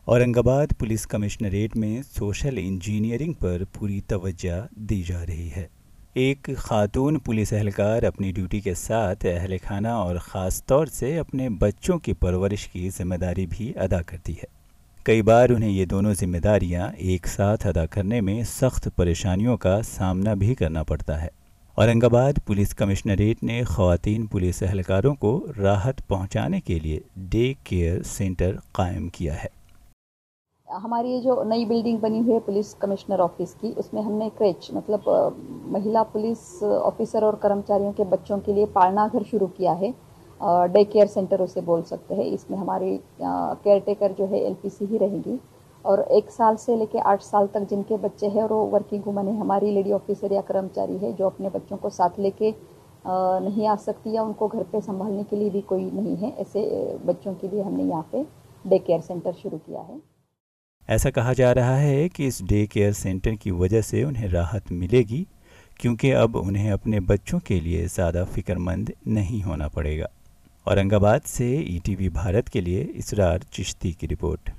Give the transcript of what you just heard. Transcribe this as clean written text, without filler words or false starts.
Aurangabad police commissionerate में social engineering पर पूरी तवज्जो दी जा रही है। एक खातून पुलिस एहलकार अपनी ड्यूटी के साथ अहल खाना और ख़ास तौर से अपने बच्चों की परवरिश की जिम्मेदारी भी अदा करती है। कई बार उन्हें ये दोनों जिम्मेदारियां एक साथ अदा करने में सख्त परेशानियों का सामना भी करना पड़ता है। औरंगाबाद पुलिस कमिश्नरेट ने ख़वातीन पुलिस एहलकारों को राहत पहुंचाने के लिए डे केयर सेंटर कायम किया है। हमारी ये जो नई बिल्डिंग बनी हुई है पुलिस कमिश्नर ऑफिस की, उसमें हमने क्रेच मतलब महिला पुलिस ऑफिसर और कर्मचारियों के बच्चों के लिए पालना घर शुरू किया है। डे केयर सेंटर उसे बोल सकते हैं। इसमें हमारी केयर टेकर जो है एलपीसी ही रहेगी और 1 साल से लेकर 8 साल तक जिनके बच्चे हैं और वो वर्किंग वुमन है, हमारी लेडी ऑफिसर या कर्मचारी है जो अपने बच्चों को साथ लेके नहीं आ सकती या उनको घर पे संभालने के लिए भी कोई नहीं है, ऐसे बच्चों के लिए हमने यहाँ पे डे केयर सेंटर शुरू किया है। ऐसा कहा जा रहा है कि इस डे केयर सेंटर की वजह से उन्हें राहत मिलेगी, क्योंकि अब उन्हें अपने बच्चों के लिए ज़्यादा फिक्रमंद नहीं होना पड़ेगा। औरंगाबाद से ईटीवी भारत के लिए इसरार चिश्ती की रिपोर्ट।